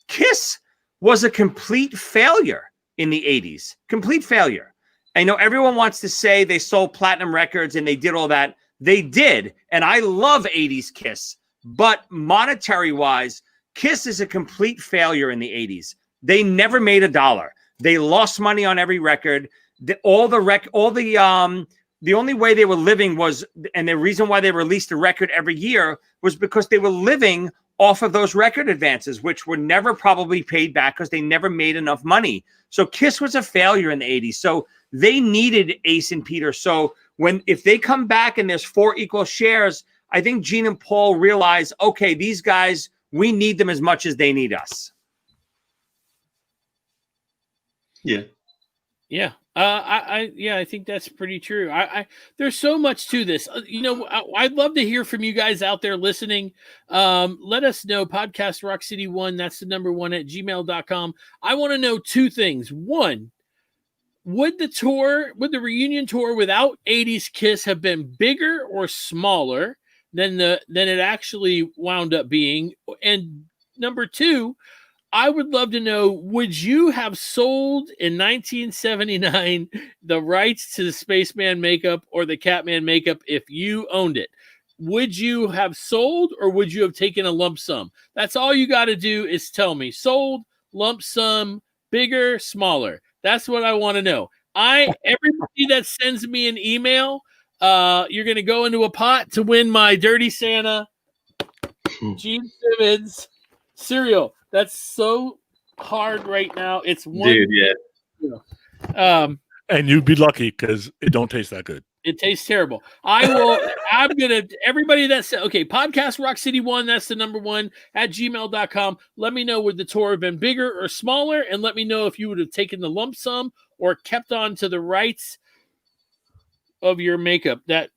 Kiss was a complete failure in the 80s. Complete failure. I know everyone wants to say they sold platinum records and they did all that. They did. And I love 80s Kiss. But monetary-wise, Kiss is a complete failure in the 80s. They never made a dollar. They lost money on every record. The only way they were living was, and the reason why they released a record every year was because they were living off of those record advances, which were never probably paid back because they never made enough money. So Kiss was a failure in the 80s. So they needed Ace and Peter. So if they come back and there's 4 equal shares, I think Gene and Paul realize, okay, these guys, we need them as much as they need us. Yeah. Yeah. I think that's pretty true. There's so much to this. I'd love to hear from you guys out there listening. Let us know. Podcast Rock City 1, that's the number 1 at gmail.com. I want to know 2 things. One, would the reunion tour without 80s Kiss have been bigger or smaller than it actually wound up being? And number 2, I would love to know, would you have sold in 1979 the rights to the Spaceman makeup or the Catman makeup if you owned it? Would you have sold, or would you have taken a lump sum? That's all you got to do is tell me. Sold, lump sum, bigger, smaller. That's what I want to know. Everybody that sends me an email, you're going to go into a pot to win my Dirty Santa Gene Simmons cereal. That's so hard right now. It's one. Dude, yeah. And you'd be lucky because it don't taste that good. It tastes terrible. Everybody that said, okay, Podcast Rock City 1, that's the number 1 at gmail.com. Let me know, would the tour have been bigger or smaller? And let me know if you would have taken the lump sum or kept on to the rights of your makeup. Third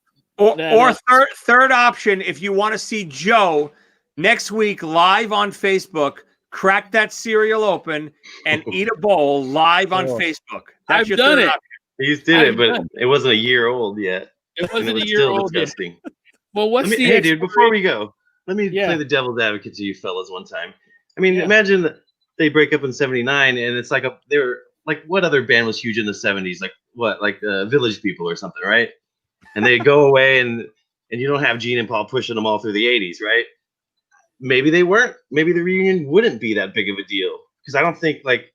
option, if you want to see Joe next week live on Facebook, crack that cereal open and eat a bowl live on Facebook. That's I've done it. Option. He's did it, but it wasn't a year old yet. It wasn't was a year old disgusting. yet. Well, Hey, dude, before we go, let me play the devil's advocate to you fellas one time. I mean, imagine that they break up in 79 and it's like they were like, what other band was huge in the 70s? Like what? Like Village People or something, right? And they go away and you don't have Gene and Paul pushing them all through the 80s, right? Maybe they weren't. Maybe the reunion wouldn't be that big of a deal. Because I don't think like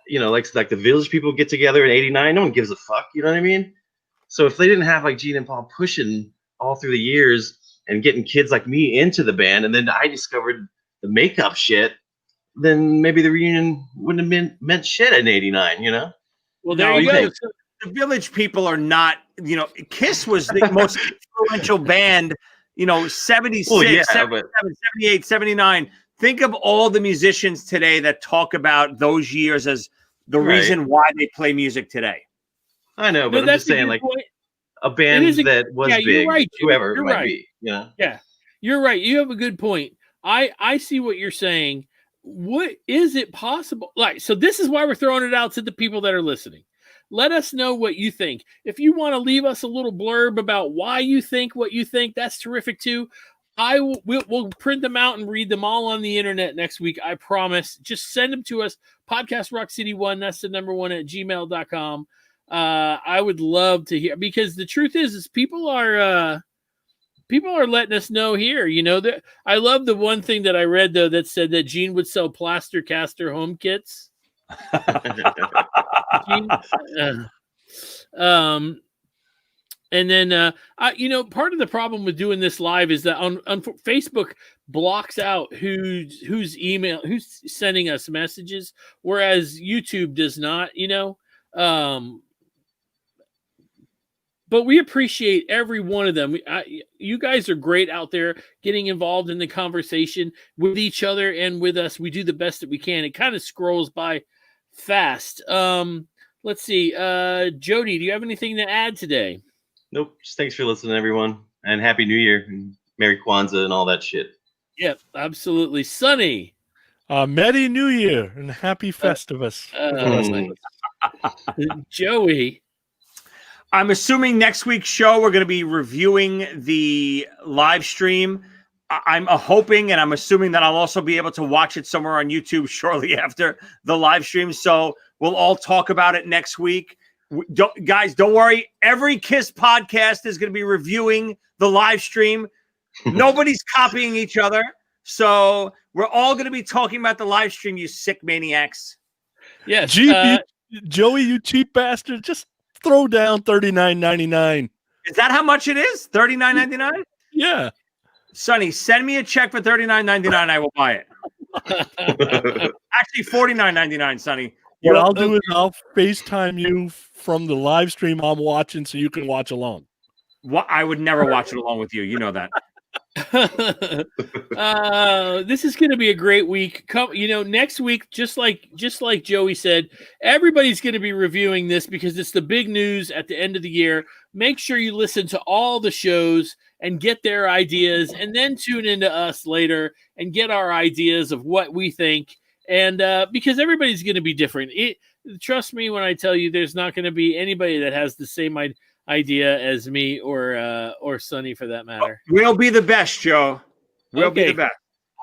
the Village People get together in 89, no one gives a fuck. You know what I mean? So if they didn't have like Gene and Paul pushing all through the years and getting kids like me into the band, and then I discovered the makeup shit, then maybe the reunion wouldn't have meant shit in 89, you know? Well, there you go. The Village People are not, Kiss was the most influential band, 76, 77, 78, 79. Think of all the musicians today that talk about those years as the reason why they play music today. I know, but I'm just saying, like, a band that was big, right, whoever it might be, Yeah, you're right. You have a good point. I see what you're saying. What is it possible? Like, so this is why we're throwing it out to the people that are listening. Let us know what you think. If you want to leave us a little blurb about why you think what you think, that's terrific too. We'll print them out and read them all on the internet next week. I promise. Just send them to us. Podcast Rock City 1. That's the number 1 at gmail.com. I would love to hear, because the truth is people are letting us know here. That I love the one thing that I read though that said that Gene would sell plaster caster home kits. And then, part of the problem with doing this live is that on Facebook blocks out who's sending us messages, whereas YouTube does not. But we appreciate every one of them. You guys are great out there getting involved in the conversation with each other and with us. We do the best that we can. It kind of scrolls by fast. Let's see. Jody, do you have anything to add today? Nope. Just thanks for listening, everyone. And Happy New Year and Merry Kwanzaa and all that shit. Yep, absolutely. Sunny. Merry New Year and Happy Festivus. Joey. I'm assuming next week's show we're going to be reviewing the live stream. I'm hoping and I'm assuming that I'll also be able to watch it somewhere on YouTube shortly after the live stream. So we'll all talk about it next week. Guys, don't worry. Every Kiss podcast is going to be reviewing the live stream. Nobody's copying each other. So We're all going to be talking about the live stream, you sick maniacs. Yes. Joey, you cheap bastard, just throw down $39.99. Is that how much it is? $39.99? Yeah. Sonny, send me a check for $39.99. I will buy it. Actually, $49.99, Sonny. What I'll do is I'll FaceTime you from the live stream I'm watching so you can watch along. I would never watch it along with you. You know that. This is going to be a great week. Next week, just like Joey said, everybody's going to be reviewing this because it's the big news at the end of the year. Make sure you listen to all the shows and get their ideas, and then tune into us later and get our ideas of what we think. And because everybody's going to be different. Trust me when I tell you, there's not going to be anybody that has the same idea as me or Sonny for that matter. We'll be the best, Joe. We'll be the best.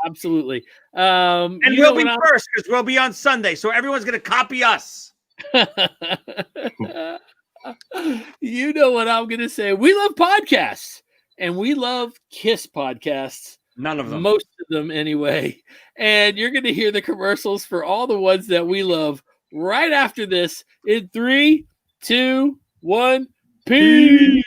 Absolutely. And we'll be first because we'll be on Sunday. So everyone's going to copy us. You know what I'm going to say. We love podcasts and we love Kiss podcasts. None of them. Most of them anyway. And you're going to hear the commercials for all the ones that we love right after this in 3, 2, 1. Peace.